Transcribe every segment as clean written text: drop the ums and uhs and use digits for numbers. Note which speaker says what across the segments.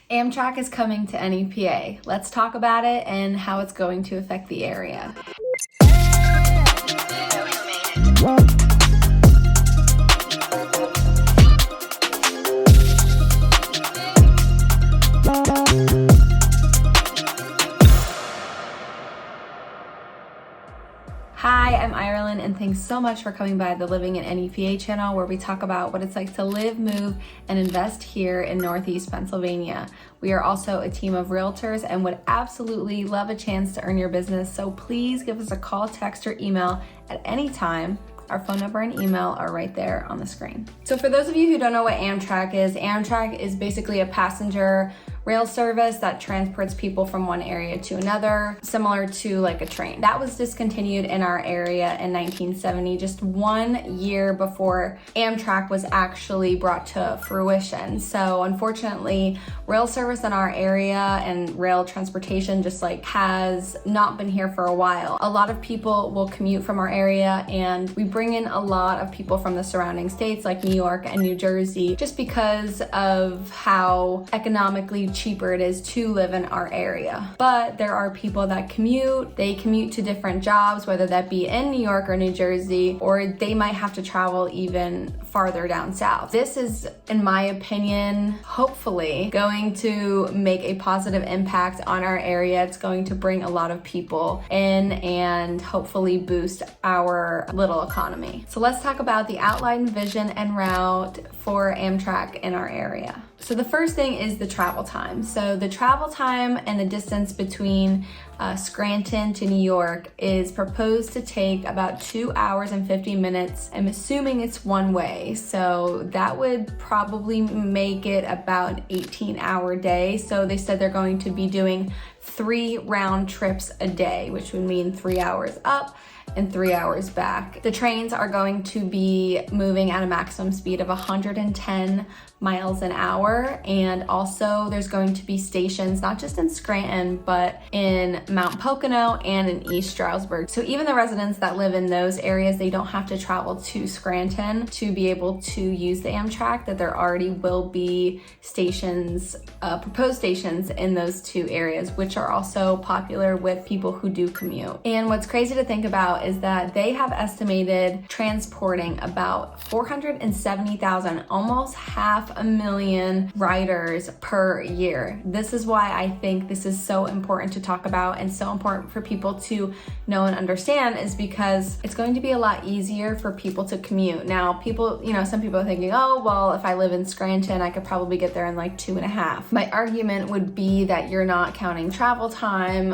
Speaker 1: Amtrak is coming to NEPA. Let's talk about it and how it's going to affect the area. Hi, I'm Irelyn, and thanks so much for coming by the Living in NEPA channel, where we talk about what it's like to live, move, and invest here in Northeast Pennsylvania. We are also a team of realtors and would absolutely love a chance to earn your business, so please give us a call, text, or email at any time. Our phone number and email are right there on the screen. So for those of you who don't know what Amtrak is basically a passenger rail service that transports people from one area to another, similar to like a train. That was discontinued in our area in 1970, just 1 year before Amtrak was actually brought to fruition. So unfortunately, rail service in our area and rail transportation just has not been here for a while. A lot of people will commute from our area, and we bring in a lot of people from the surrounding states like New York and New Jersey, just because of how economically cheaper it is to live in our area. But there are people that commute. They commute to different jobs, whether that be in New York or New Jersey, or they might have to travel even farther down south. This is, in my opinion, hopefully going to make a positive impact on our area. It's going to bring a lot of people in and hopefully boost our little economy. So let's talk about the outline, vision, and route for Amtrak in our area. So the first thing is the travel time. So the travel time and the distance between Scranton to New York is proposed to take about 2 hours and 50 minutes. I'm assuming it's one way. So that would probably make it about an 18-hour day. So they said they're going to be doing 3 round trips a day, which would mean 3 hours up and 3 hours back. The trains are going to be moving at a maximum speed of 110 miles an hour, and also there's going to be stations not just in Scranton but in Mount Pocono and in East Stroudsburg. So even the residents that live in those areas, they don't have to travel to Scranton to be able to use the Amtrak, that there already will be stations, proposed stations in those 2 areas, which are also popular with people who do commute. And what's crazy to think about is that they have estimated transporting about 470,000, almost 500,000 riders per year. This is why I think this is so important to talk about and so important for people to know and understand, is because it's going to be a lot easier for people to commute. Now, people, some people are thinking, oh, well, if I live in Scranton, I could probably get there in like 2.5. My argument would be that you're not counting travel time,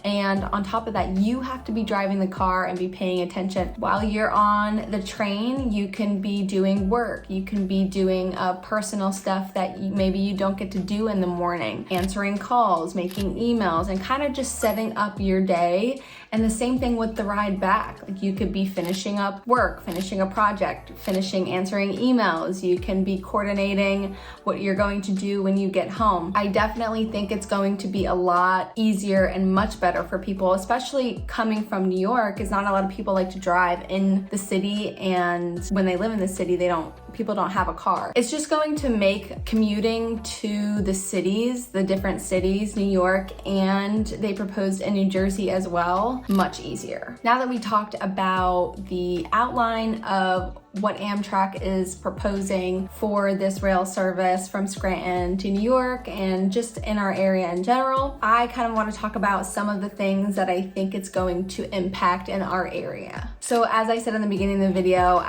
Speaker 1: and on top of that, you have to be driving the car and be paying attention. While you're on the train, you can be doing work. You can be doing personal stuff that maybe you don't get to do in the morning, answering calls, making emails, and kind of just setting up your day. And the same thing with the ride back. Like, you could be finishing up work, finishing a project, answering emails. You can be coordinating what you're going to do when you get home. I definitely think it's going to be a lot easier and much better for people, especially coming from New York, because not a lot of people like to drive in the city, and when they live in the city, people don't have a car. It's just going to make commuting to the cities, the different cities, New York, and they proposed in New Jersey as well, much easier. Now that we talked about the outline of what Amtrak is proposing for this rail service from Scranton to New York and just in our area in general, I kind of want to talk about some of the things that I think it's going to impact in our area. So as I said in the beginning of the video,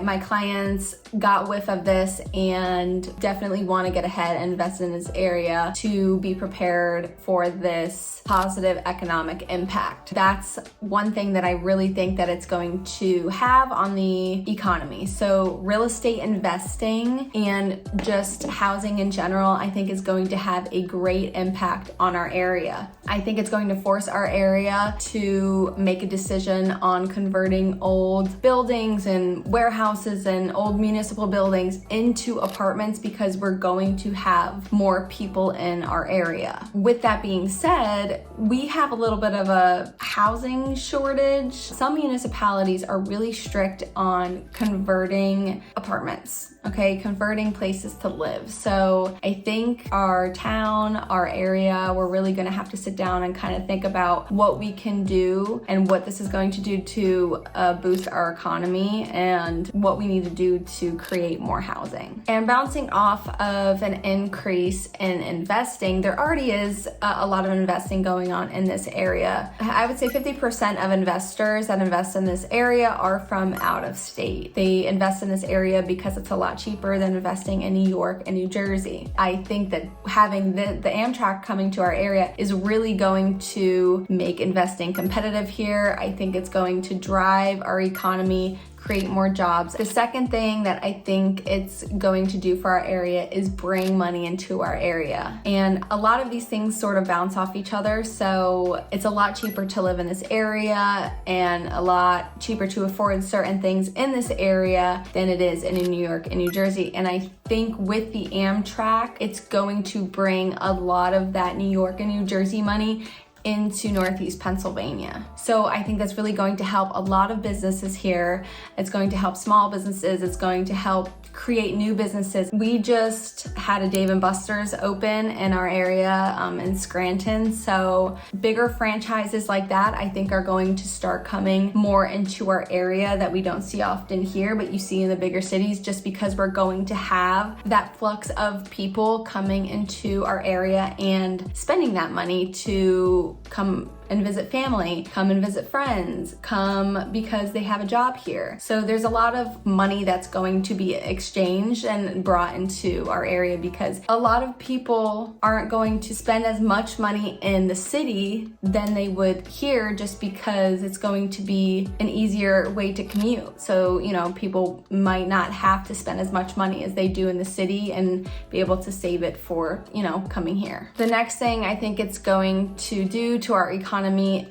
Speaker 1: my clients got whiff of this and definitely want to get ahead and invest in this area to be prepared for this positive economic impact. That's one thing that I really think that it's going to have on the economy. So real estate investing and just housing in general, I think is going to have a great impact on our area. I think it's going to force our area to make a decision on converting old buildings and warehouses and old municipal multiple buildings into apartments because we're going to have more people in our area. With that being said, we have a little bit of a housing shortage. Some municipalities are really strict on converting apartments, okay, converting places to live. So I think our town, our area, we're really gonna have to sit down and kind of think about what we can do and what this is going to do to boost our economy and what we need to do to create more housing. And bouncing off of an increase in investing, there already is a lot of investing going on in this area. I would say 50% of investors that invest in this area are from out of state. They invest in this area because it's a lot cheaper than investing in New York and New Jersey. I think that having the Amtrak coming to our area is really going to make investing competitive here. I think it's going to drive our economy, create more jobs. The second thing that I think it's going to do for our area is bring money into our area. And a lot of these things sort of bounce off each other. So it's a lot cheaper to live in this area and a lot cheaper to afford certain things in this area than it is in New York and New Jersey. And I think with the Amtrak, it's going to bring a lot of that New York and New Jersey money into Northeast Pennsylvania. So I think that's really going to help a lot of businesses here. It's going to help small businesses. It's going to help create new businesses. We just had a Dave & Buster's open in our area in Scranton. So bigger franchises like that, I think, are going to start coming more into our area that we don't see often here, but you see in the bigger cities, just because we're going to have that flux of people coming into our area and spending that money to come and visit family, come and visit friends, come because they have a job here. So there's a lot of money that's going to be exchanged and brought into our area because a lot of people aren't going to spend as much money in the city than they would here just because it's going to be an easier way to commute. So, you know, people might not have to spend as much money as they do in the city and be able to save it for, you know, coming here. The next thing I think it's going to do to our economy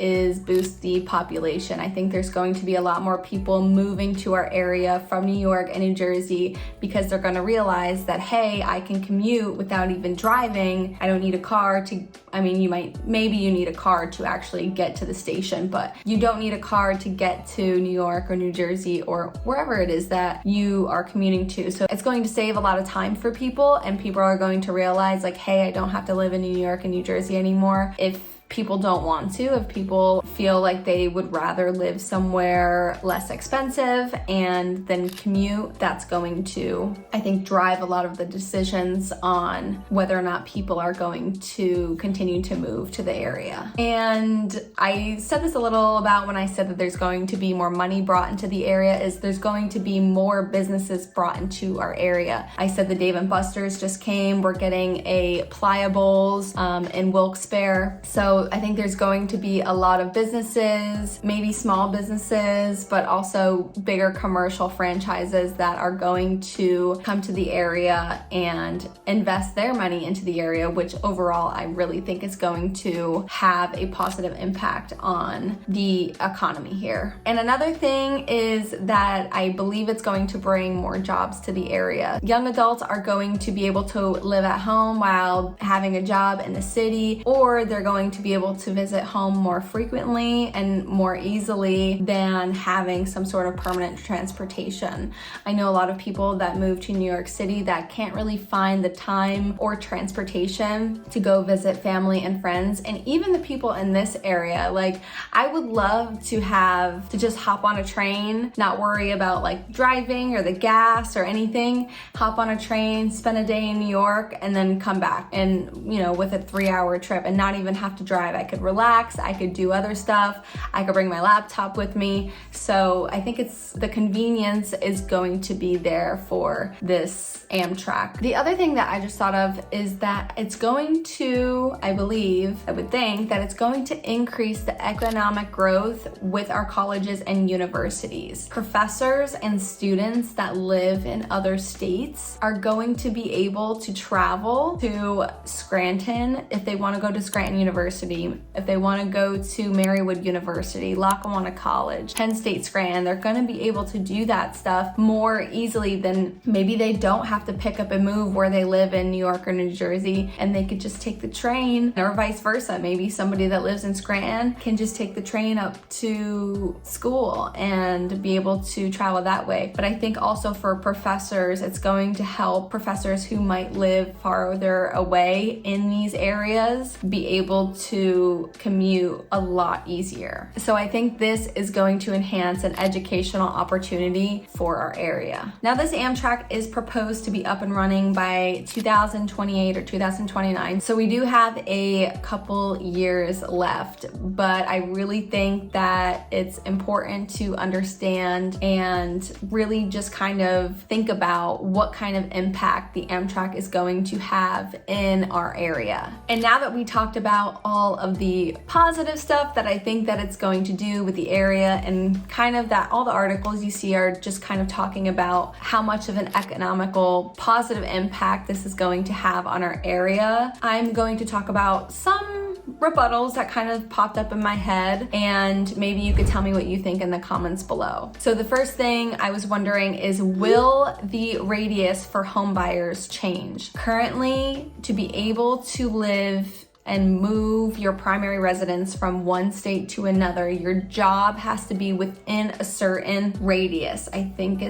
Speaker 1: is boost the population. I think there's going to be a lot more people moving to our area from New York and New Jersey because they're going to realize that, hey, I can commute without even driving. I don't need a car to, I mean, maybe you need a car to actually get to the station, but you don't need a car to get to New York or New Jersey or wherever it is that you are commuting to. So it's going to save a lot of time for people, and people are going to realize, like, hey, I don't have to live in New York and New Jersey anymore. If people don't want to, if people feel like they would rather live somewhere less expensive and then commute, that's going to, I think, drive a lot of the decisions on whether or not people are going to continue to move to the area. And I said this a little about when I said that there's going to be more money brought into the area, is there's going to be more businesses brought into our area. I said the Dave & Buster's just came. We're getting a Pliables in Wilkes-Barre. So I think there's going to be a lot of businesses, maybe small businesses, but also bigger commercial franchises that are going to come to the area and invest their money into the area, which overall I really think is going to have a positive impact on the economy here. And another thing is that I believe it's going to bring more jobs to the area. Young adults are going to be able to live at home while having a job in the city, or they're going to be able to visit home more frequently and more easily than having some sort of permanent transportation. I know a lot of people that move to New York City that can't really find the time or transportation to go visit family and friends. And even the people in this area, like, I would love to have to just hop on a train, not worry about like driving or the gas or anything, hop on a train, spend a day in New York, and then come back, and, you know, with a 3-hour trip, and not even have to drive. I could relax, I could do other stuff, I could bring my laptop with me. So I think it's the convenience is going to be there for this Amtrak. The other thing that I just thought of is that it's going to, I would think that it's going to increase the economic growth with our colleges and universities. Professors and students that live in other states are going to be able to travel to Scranton if they want to go to Scranton University University, if they want to go to Marywood University, Lackawanna College, Penn State Scranton, they're going to be able to do that stuff more easily than maybe they don't have to pick up and move where they live in New York or New Jersey, and they could just take the train, or vice versa. Maybe somebody that lives in Scranton can just take the train up to school and be able to travel that way. But I think also for professors, it's going to help professors who might live farther away in these areas be able to commute a lot easier. So I think this is going to enhance an educational opportunity for our area. Now, this Amtrak is proposed to be up and running by 2028 or 2029. So we do have a couple years left, but I really think that it's important to understand and really just kind of think about what kind of impact the Amtrak is going to have in our area. And now that we talked about all of the positive stuff that I think that it's going to do with the area, and kind of that all the articles you see are just kind of talking about how much of an economical positive impact this is going to have on our area, I'm going to talk about some rebuttals that kind of popped up in my head, and maybe you could tell me what you think in the comments below. So the first thing I was wondering is, will the radius for home buyers change? Currently, to be able to live and move your primary residence from one state to another, your job has to be within a certain radius. I think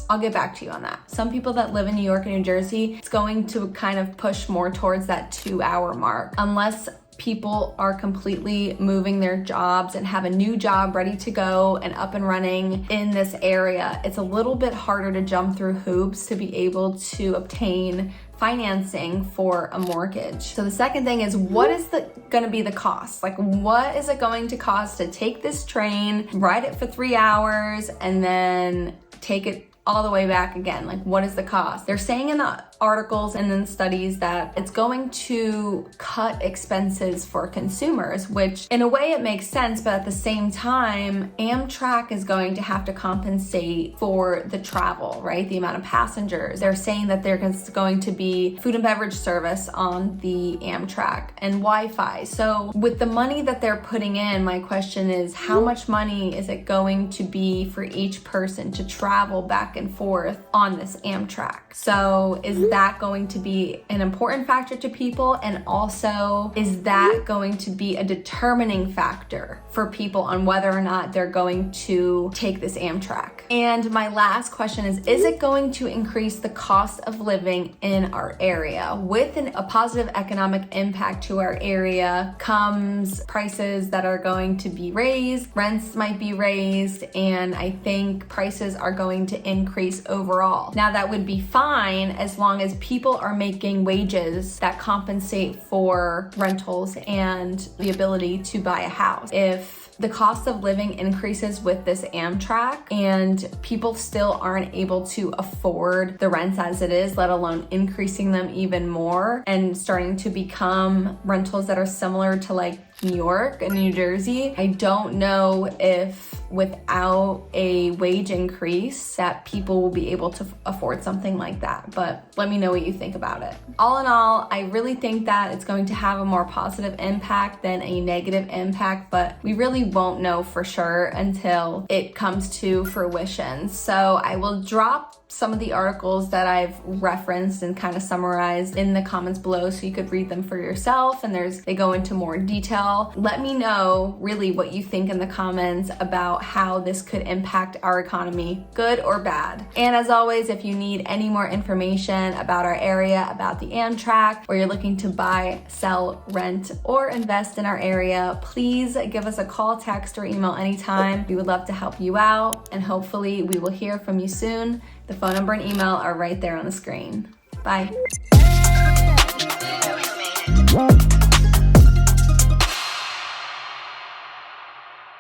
Speaker 1: I'll get back to you on that. Some people that live in New York and New Jersey, it's going to kind of push more towards that 2-hour mark. Unless people are completely moving their jobs and have a new job ready to go and up and running in this area, it's a little bit harder to jump through hoops to be able to obtain financing for a mortgage. So the second thing is, what is gonna be the cost? Like, what is it going to cost to take this train, ride it for 3 hours, and then take it all the way back again? Like, what is the cost? They're saying in the articles and in studies that it's going to cut expenses for consumers, which in a way it makes sense, but at the same time, Amtrak is going to have to compensate for the travel, right? The amount of passengers. They're saying that there's going to be food and beverage service on the Amtrak and Wi-Fi. So with the money that they're putting in, my question is, how much money is it going to be for each person to travel back and forth on this Amtrak? So is that going to be an important factor to people? And also, is that going to be a determining factor for people on whether or not they're going to take this Amtrak? And my last question is it going to increase the cost of living in our area? With a positive economic impact to our area comes prices that are going to be raised, rents might be raised, and I think prices are going to increase overall. Now, that would be fine as long as people are making wages that compensate for rentals and the ability to buy a house. If the cost of living increases with this Amtrak and people still aren't able to afford the rents as it is, let alone increasing them even more and starting to become rentals that are similar to like New York and New Jersey, I don't know if without a wage increase that people will be able to afford something like that. But let me know what you think about it. All in all, I really think that it's going to have a more positive impact than a negative impact, but we really won't know for sure until it comes to fruition. So I will drop some of the articles that I've referenced and kind of summarized in the comments below so you could read them for yourself, and they go into more detail. Let me know really what you think in the comments about how this could impact our economy, good or bad. And as always, if you need any more information about our area, about the Amtrak, or you're looking to buy, sell, rent, or invest in our area, please give us a call, text, or email anytime. We would love to help you out, and hopefully we will hear from you soon. The phone number and email are right there on the screen. Bye.